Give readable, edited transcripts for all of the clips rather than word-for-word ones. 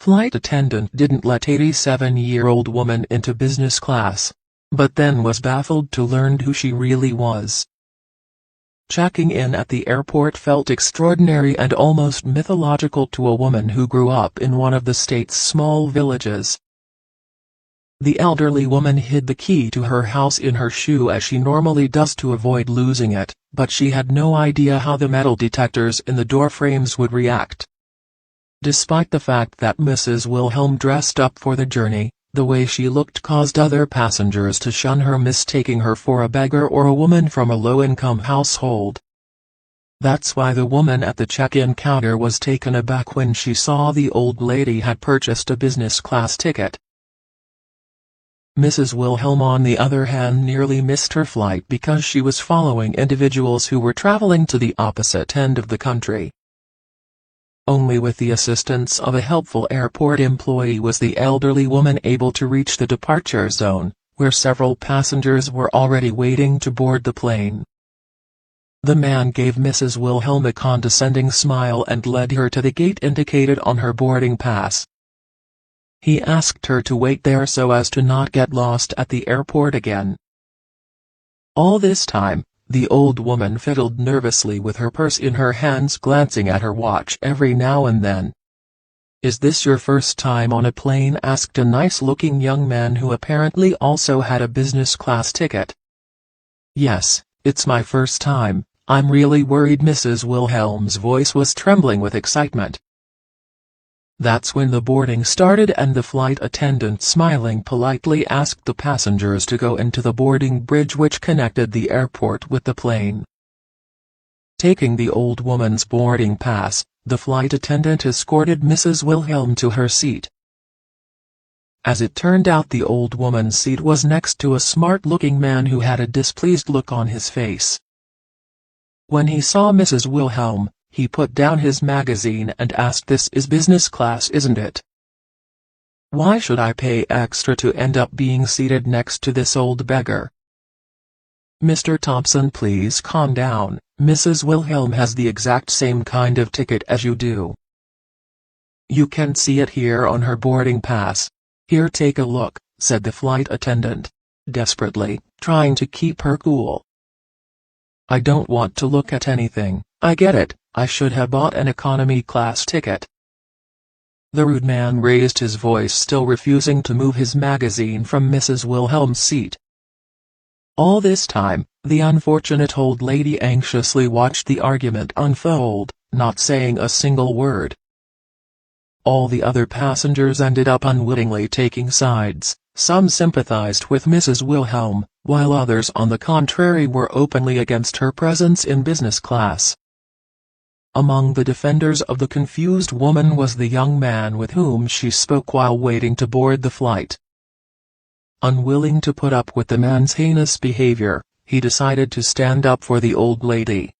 Flight attendant didn't let 87-year-old woman into business class, but then was baffled to learn who she really was. Checking in at the airport felt extraordinary and almost mythological to a woman who grew up in one of the state's small villages. The elderly woman hid the key to her house in her shoe as she normally does to avoid losing it, but she had no idea how the metal detectors in the door frames would react. Despite the fact that Mrs. Wilhelm dressed up for the journey, the way she looked caused other passengers to shun her, mistaking her for a beggar or a woman from a low-income household. That's why the woman at the check-in counter was taken aback when she saw the old lady had purchased a business-class ticket. Mrs. Wilhelm, on the other hand, nearly missed her flight because she was following individuals who were traveling to the opposite end of the country. Only with the assistance of a helpful airport employee was the elderly woman able to reach the departure zone, where several passengers were already waiting to board the plane. The man gave Mrs. Wilhelm a condescending smile and led her to the gate indicated on her boarding pass. He asked her to wait there so as to not get lost at the airport again. All this time, the old woman fiddled nervously with her purse in her hands, glancing at her watch every now and then. "Is this your first time on a plane?" asked a nice-looking young man who apparently also had a business-class ticket. "Yes, it's my first time. I'm really worried." Mrs. Wilhelm's voice was trembling with excitement. That's when the boarding started and the flight attendant, smiling politely, asked the passengers to go into the boarding bridge which connected the airport with the plane. Taking the old woman's boarding pass, the flight attendant escorted Mrs. Wilhelm to her seat. As it turned out, the old woman's seat was next to a smart-looking man who had a displeased look on his face. When he saw Mrs. Wilhelm, he put down his magazine and asked, "This is business class, isn't it? Why should I pay extra to end up being seated next to this old beggar?" "Mr. Thompson, please calm down. Mrs. Wilhelm has the exact same kind of ticket as you do. You can see it here on her boarding pass. Here, take a look," said the flight attendant, desperately, trying to keep her cool. "I don't want to look at anything. I get it. I should have bought an economy class ticket." The rude man raised his voice, still refusing to move his magazine from Mrs. Wilhelm's seat. All this time, the unfortunate old lady anxiously watched the argument unfold, not saying a single word. All the other passengers ended up unwittingly taking sides. Some sympathized with Mrs. Wilhelm, while others on the contrary were openly against her presence in business class. Among the defenders of the confused woman was the young man with whom she spoke while waiting to board the flight. Unwilling to put up with the man's heinous behavior, he decided to stand up for the old lady.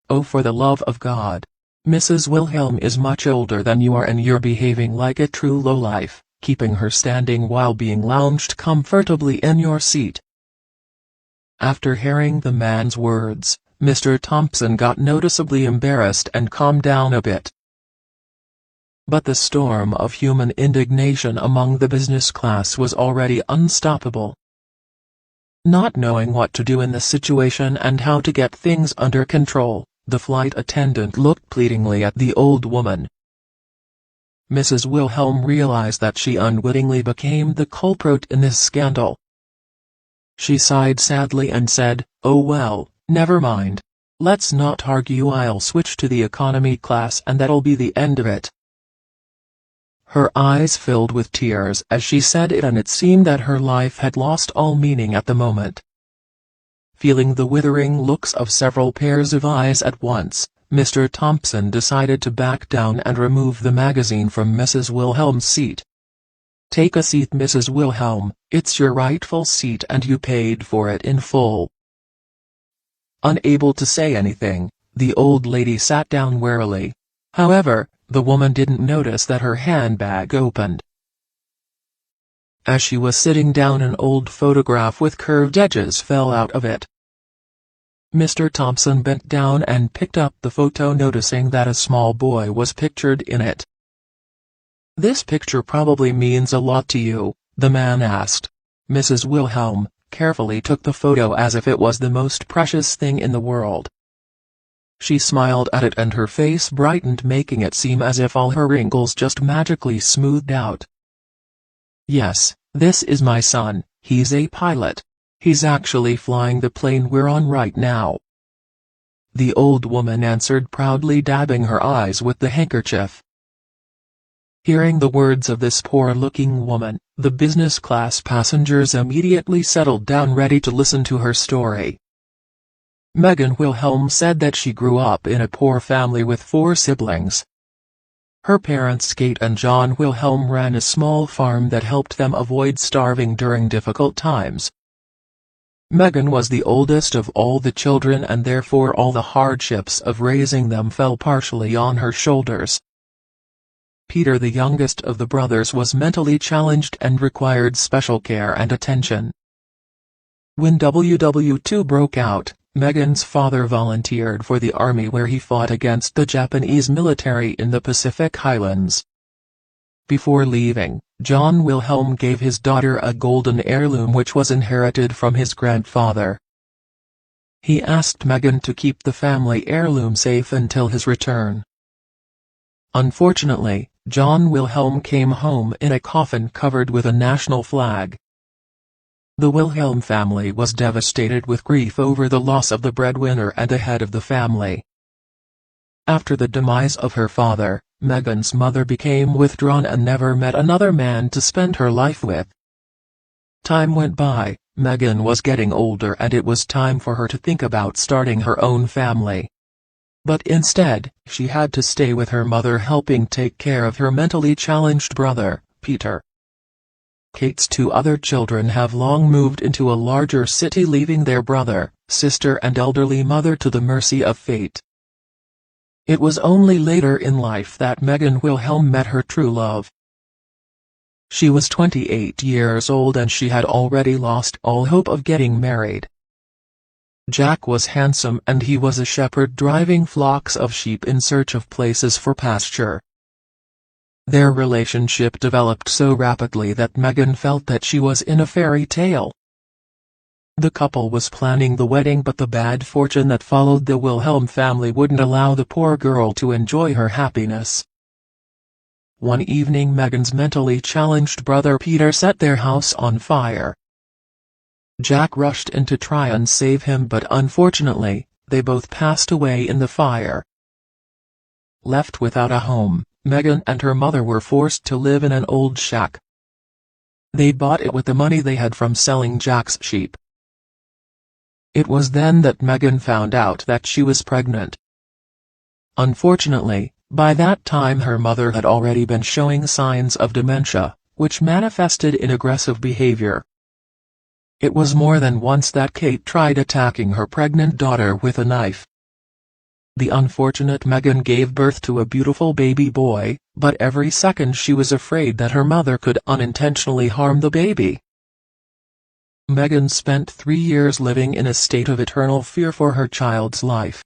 "Oh, for the love of God! Mrs. Wilhelm is much older than you are, and you're behaving like a true lowlife, keeping her standing while being lounged comfortably in your seat." After hearing the man's words, Mr. Thompson got noticeably embarrassed and calmed down a bit. But the storm of human indignation among the business class was already unstoppable. Not knowing what to do in the situation and how to get things under control, the flight attendant looked pleadingly at the old woman. Mrs. Wilhelm realized that she unwittingly became the culprit in this scandal. She sighed sadly and said, "Oh well, never mind. Let's not argue. I'll switch to the economy class and that'll be the end of it." Her eyes filled with tears as she said it, and it seemed that her life had lost all meaning at the moment. Feeling the withering looks of several pairs of eyes at once, Mr. Thompson decided to back down and remove the magazine from Mrs. Wilhelm's seat. "Take a seat, Mrs. Wilhelm. It's your rightful seat and you paid for it in full." Unable to say anything, the old lady sat down wearily. However, the woman didn't notice that her handbag opened. As she was sitting down, an old photograph with curved edges fell out of it. Mr. Thompson bent down and picked up the photo, noticing that a small boy was pictured in it. "This picture probably means a lot to you," the man asked. Mrs. Wilhelm carefully took the photo as if it was the most precious thing in the world. She smiled at it and her face brightened, making it seem as if all her wrinkles just magically smoothed out. "Yes, this is my son. He's a pilot. He's actually flying the plane we're on right now," the old woman answered proudly, dabbing her eyes with the handkerchief. Hearing the words of this poor-looking woman, the business-class passengers immediately settled down, ready to listen to her story. Megan Wilhelm said that she grew up in a poor family with 4 siblings. Her parents Kate and John Wilhelm ran a small farm that helped them avoid starving during difficult times. Megan was the oldest of all the children, and therefore all the hardships of raising them fell partially on her shoulders. Peter, the youngest of the brothers, was mentally challenged and required special care and attention. When WW II broke out, Megan's father volunteered for the army, where he fought against the Japanese military in the Pacific Highlands. Before leaving, John Wilhelm gave his daughter a golden heirloom which was inherited from his grandfather. He asked Megan to keep the family heirloom safe until his return. Unfortunately, John Wilhelm came home in a coffin covered with a national flag. The Wilhelm family was devastated with grief over the loss of the breadwinner and the head of the family. After the demise of her father, Megan's mother became withdrawn and never met another man to spend her life with. Time went by, Megan was getting older and it was time for her to think about starting her own family. But instead, she had to stay with her mother, helping take care of her mentally challenged brother, Peter. Kate's 2 other children have long moved into a larger city, leaving their brother, sister and elderly mother to the mercy of fate. It was only later in life that Megan Wilhelm met her true love. She was 28 years old and she had already lost all hope of getting married. Jack was handsome and he was a shepherd driving flocks of sheep in search of places for pasture. Their relationship developed so rapidly that Megan felt that she was in a fairy tale. The couple was planning the wedding, but the bad fortune that followed the Wilhelm family wouldn't allow the poor girl to enjoy her happiness. One evening, Megan's mentally challenged brother Peter set their house on fire. Jack rushed in to try and save him, but unfortunately, they both passed away in the fire. Left without a home, Megan and her mother were forced to live in an old shack. They bought it with the money they had from selling Jack's sheep. It was then that Megan found out that she was pregnant. Unfortunately, by that time her mother had already been showing signs of dementia, which manifested in aggressive behavior. It was more than once that Kate tried attacking her pregnant daughter with a knife. The unfortunate Megan gave birth to a beautiful baby boy, but every second she was afraid that her mother could unintentionally harm the baby. Megan spent 3 years living in a state of eternal fear for her child's life.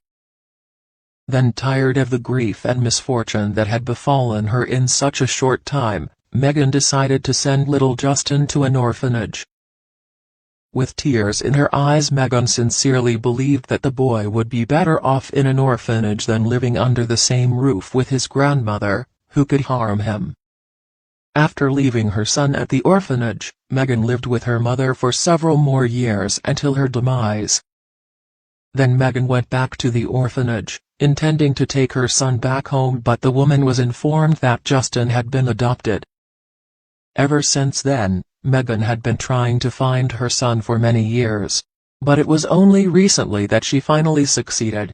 Then, tired of the grief and misfortune that had befallen her in such a short time, Megan decided to send little Justin to an orphanage. With tears in her eyes, Megan sincerely believed that the boy would be better off in an orphanage than living under the same roof with his grandmother, who could harm him. After leaving her son at the orphanage, Megan lived with her mother for several more years until her demise. Then Megan went back to the orphanage, intending to take her son back home, but the woman was informed that Justin had been adopted. Ever since then, Megan had been trying to find her son for many years, but it was only recently that she finally succeeded.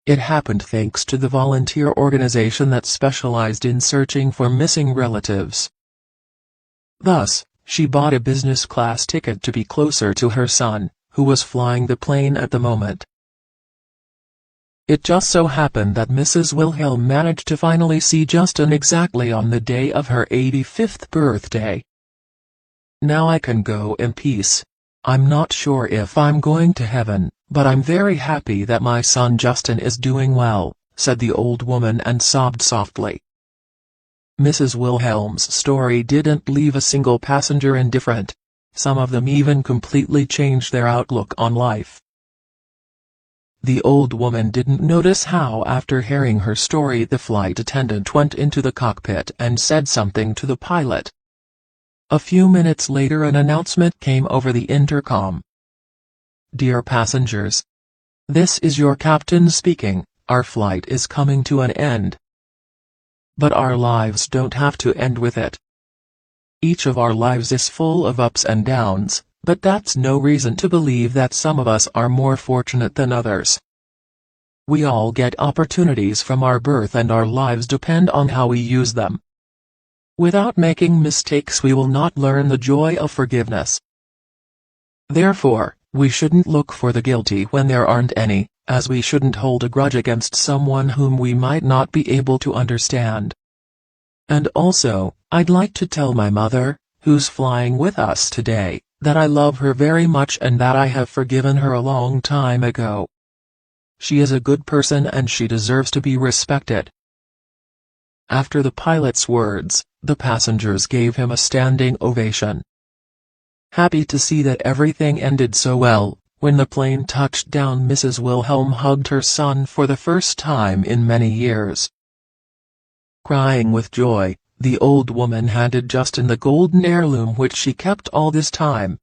It happened thanks to the volunteer organization that specialized in searching for missing relatives. Thus, she bought a business-class ticket to be closer to her son, who was flying the plane at the moment. It just so happened that Mrs. Wilhelm managed to finally see Justin exactly on the day of her 85th birthday. "Now I can go in peace. I'm not sure if I'm going to heaven, but I'm very happy that my son Justin is doing well," said the old woman and sobbed softly. Mrs. Wilhelm's story didn't leave a single passenger indifferent. Some of them even completely changed their outlook on life. The old woman didn't notice how after hearing her story the flight attendant went into the cockpit and said something to the pilot. A few minutes later an announcement came over the intercom. "Dear passengers. This is your captain speaking, our flight is coming to an end. But our lives don't have to end with it. Each of our lives is full of ups and downs, but that's no reason to believe that some of us are more fortunate than others. We all get opportunities from our birth and our lives depend on how we use them. Without making mistakes we will not learn the joy of forgiveness. Therefore, we shouldn't look for the guilty when there aren't any, as we shouldn't hold a grudge against someone whom we might not be able to understand. And also, I'd like to tell my mother, who's flying with us today, that I love her very much and that I have forgiven her a long time ago. She is a good person and she deserves to be respected." After the pilot's words, the passengers gave him a standing ovation. Happy to see that everything ended so well, when the plane touched down Mrs. Wilhelm hugged her son for the first time in many years. Crying with joy, the old woman handed Justin the golden heirloom which she kept all this time.